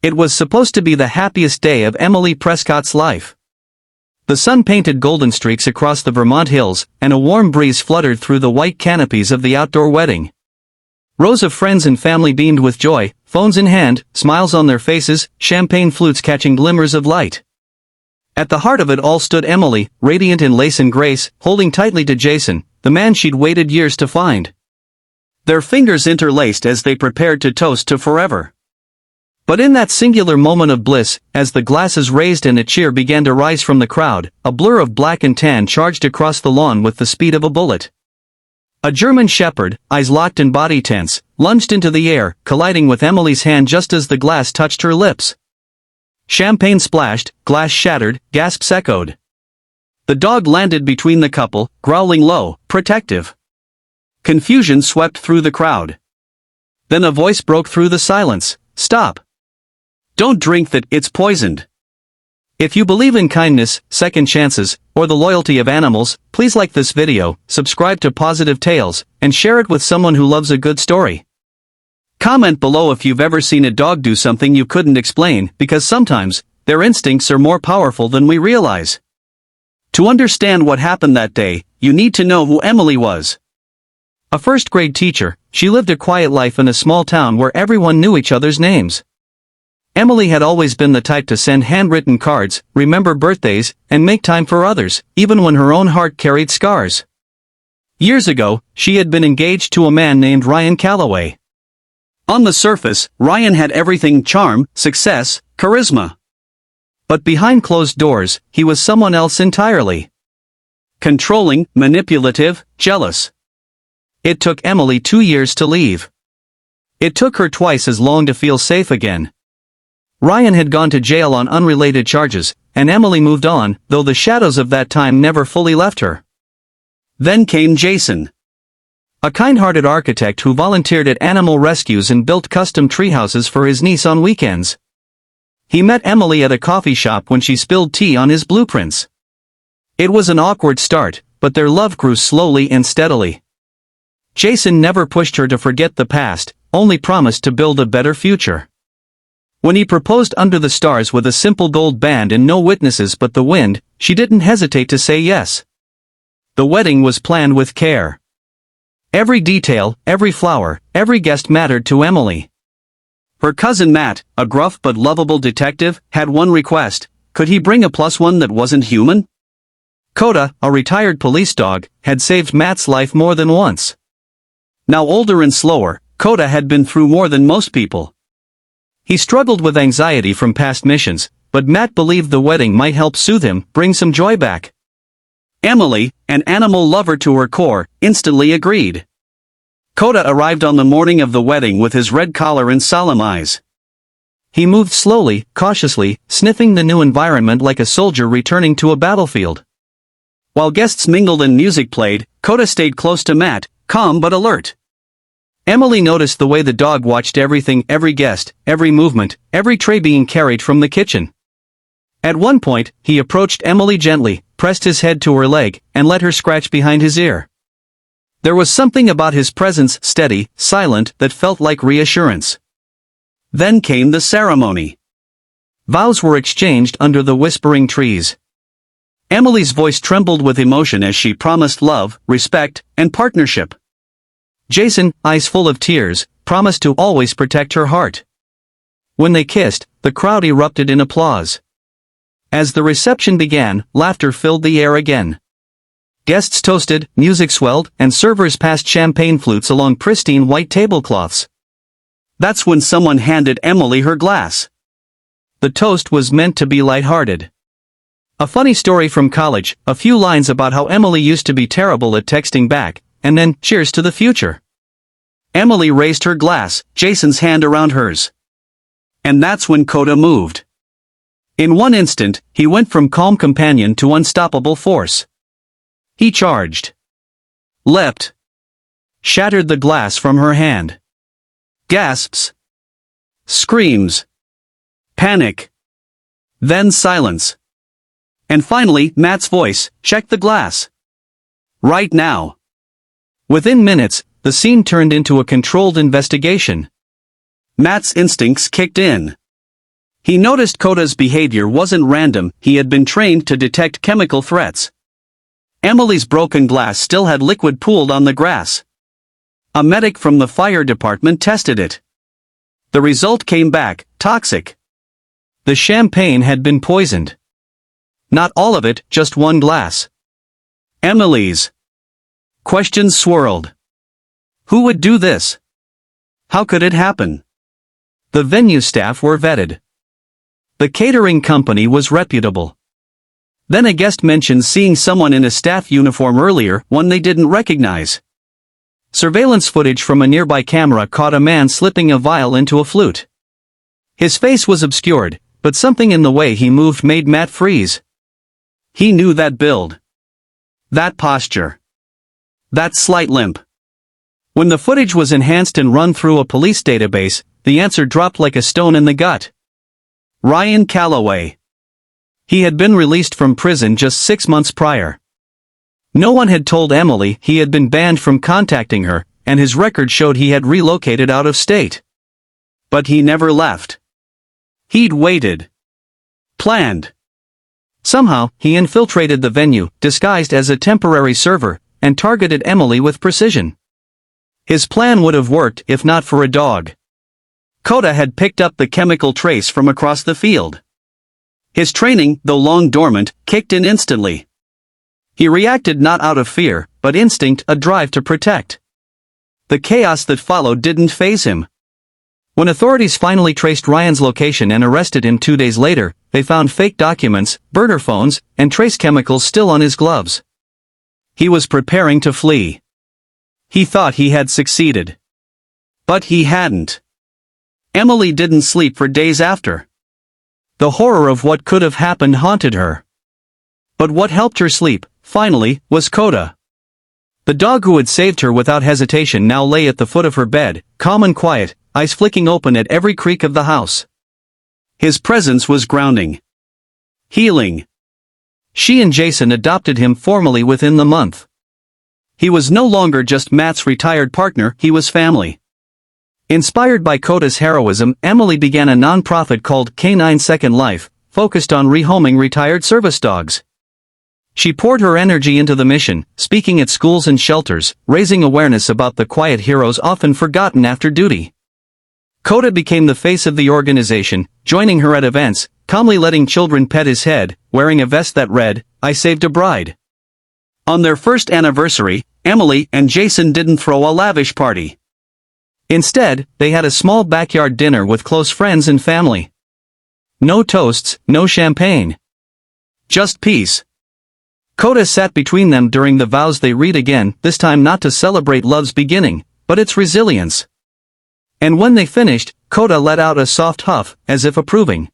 It was supposed to be the happiest day of Emily Prescott's life. The sun painted golden streaks across the Vermont hills, and a warm breeze fluttered through the white canopies of the outdoor wedding. Rows of friends and family beamed with joy, phones in hand, smiles on their faces, champagne flutes catching glimmers of light. At the heart of it all stood Emily, radiant in lace and grace, holding tightly to Jason, the man she'd waited years to find. Their fingers interlaced as they prepared to toast to forever. But in that singular moment of bliss, as the glasses raised and a cheer began to rise from the crowd, a blur of black and tan charged across the lawn with the speed of a bullet. A German shepherd, eyes locked and body tense, lunged into the air, colliding with Emily's hand just as the glass touched her lips. Champagne splashed, glass shattered, gasps echoed. The dog landed between the couple, growling low, protective. Confusion swept through the crowd. Then a voice broke through the silence. Stop. Don't drink that, it's poisoned. If you believe in kindness, second chances, or the loyalty of animals, please like this video, subscribe to Pawsitive Tales, and share it with someone who loves a good story. Comment below if you've ever seen a dog do something you couldn't explain, because sometimes, their instincts are more powerful than we realize. To understand what happened that day, you need to know who Emily was. A first-grade teacher, she lived a quiet life in a small town where everyone knew each other's names. Emily had always been the type to send handwritten cards, remember birthdays, and make time for others, even when her own heart carried scars. Years ago, she had been engaged to a man named Ryan Calloway. On the surface, Ryan had everything: charm, success, charisma. But behind closed doors, he was someone else entirely. Controlling, manipulative, jealous. It took Emily 2 years to leave. It took her twice as long to feel safe again. Ryan had gone to jail on unrelated charges, and Emily moved on, though the shadows of that time never fully left her. Then came Jason. A kind-hearted architect who volunteered at animal rescues and built custom treehouses for his niece on weekends. He met Emily at a coffee shop when she spilled tea on his blueprints. It was an awkward start, but their love grew slowly and steadily. Jason never pushed her to forget the past, only promised to build a better future. When he proposed under the stars with a simple gold band and no witnesses but the wind, she didn't hesitate to say yes. The wedding was planned with care. Every detail, every flower, every guest mattered to Emily. Her cousin Matt, a gruff but lovable detective, had one request: could he bring a +1 that wasn't human? Koda, a retired police dog, had saved Matt's life more than once. Now older and slower, Koda had been through more than most people. He struggled with anxiety from past missions, but Matt believed the wedding might help soothe him, bring some joy back. Emily, an animal lover to her core, instantly agreed. Koda arrived on the morning of the wedding with his red collar and solemn eyes. He moved slowly, cautiously, sniffing the new environment like a soldier returning to a battlefield. While guests mingled and music played, Koda stayed close to Matt, calm but alert. Emily noticed the way the dog watched everything, every guest, every movement, every tray being carried from the kitchen. At one point, he approached Emily gently, pressed his head to her leg, and let her scratch behind his ear. There was something about his presence, steady, silent, that felt like reassurance. Then came the ceremony. Vows were exchanged under the whispering trees. Emily's voice trembled with emotion as she promised love, respect, and partnership. Jason, eyes full of tears, promised to always protect her heart. When they kissed, the crowd erupted in applause. As the reception began, laughter filled the air again. Guests toasted, music swelled, and servers passed champagne flutes along pristine white tablecloths. That's when someone handed Emily her glass. The toast was meant to be lighthearted. A funny story from college, a few lines about how Emily used to be terrible at texting back, and then, cheers to the future. Emily raised her glass, Jason's hand around hers. And that's when Koda moved. In one instant, he went from calm companion to unstoppable force. He charged. Leapt. Shattered the glass from her hand. Gasps. Screams. Panic. Then silence. And finally, Matt's voice, check the glass. Right now. Within minutes, the scene turned into a controlled investigation. Matt's instincts kicked in. He noticed Koda's behavior wasn't random, he had been trained to detect chemical threats. Emily's broken glass still had liquid pooled on the grass. A medic from the fire department tested it. The result came back, toxic. The champagne had been poisoned. Not all of it, just one glass. Emily's. Questions swirled. Who would do this? How could it happen? The venue staff were vetted. The catering company was reputable. Then a guest mentioned seeing someone in a staff uniform earlier, one they didn't recognize. Surveillance footage from a nearby camera caught a man slipping a vial into a flute. His face was obscured, but something in the way he moved made Matt freeze. He knew that build. That posture. That slight limp. When the footage was enhanced and run through a police database, the answer dropped like a stone in the gut. Ryan Calloway. He had been released from prison just 6 months prior. No one had told Emily he had been banned from contacting her, and his record showed he had relocated out of state. But he never left. He'd waited. Planned. Somehow, he infiltrated the venue, disguised as a temporary server, and targeted Emily with precision. His plan would have worked if not for a dog. Koda had picked up the chemical trace from across the field. His training, though long dormant, kicked in instantly. He reacted not out of fear, but instinct, a drive to protect. The chaos that followed didn't faze him. When authorities finally traced Ryan's location and arrested him 2 days later, they found fake documents, burner phones, and trace chemicals still on his gloves. He was preparing to flee. He thought he had succeeded. But he hadn't. Emily didn't sleep for days after. The horror of what could have happened haunted her. But what helped her sleep, finally, was Koda. The dog who had saved her without hesitation now lay at the foot of her bed, calm and quiet, eyes flicking open at every creak of the house. His presence was grounding. Healing. She and Jason adopted him formally within the month. He was no longer just Matt's retired partner, he was family. Inspired by Koda's heroism, Emily began a non-profit called Canine Second Life, focused on rehoming retired service dogs. She poured her energy into the mission, speaking at schools and shelters, raising awareness about the quiet heroes often forgotten after duty. Koda became the face of the organization, joining her at events, calmly letting children pet his head, wearing a vest that read, "I saved a bride." On their first anniversary, Emily and Jason didn't throw a lavish party. Instead, they had a small backyard dinner with close friends and family. No toasts, no champagne. Just peace. Koda sat between them during the vows they read again, this time not to celebrate love's beginning, but its resilience. And when they finished, Koda let out a soft huff, as if approving.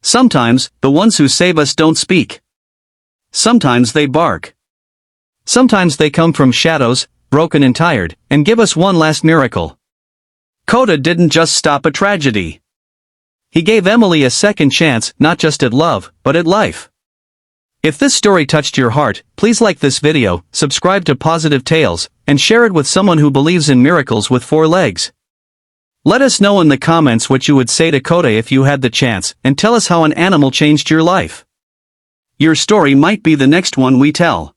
Sometimes, the ones who save us don't speak. Sometimes they bark. Sometimes they come from shadows, broken and tired, and give us one last miracle. Koda didn't just stop a tragedy. He gave Emily a second chance, not just at love, but at life. If this story touched your heart, please like this video, subscribe to Pawsitive Tales, and share it with someone who believes in miracles with 4 legs. Let us know in the comments what you would say to Koda if you had the chance, and tell us how an animal changed your life. Your story might be the next one we tell.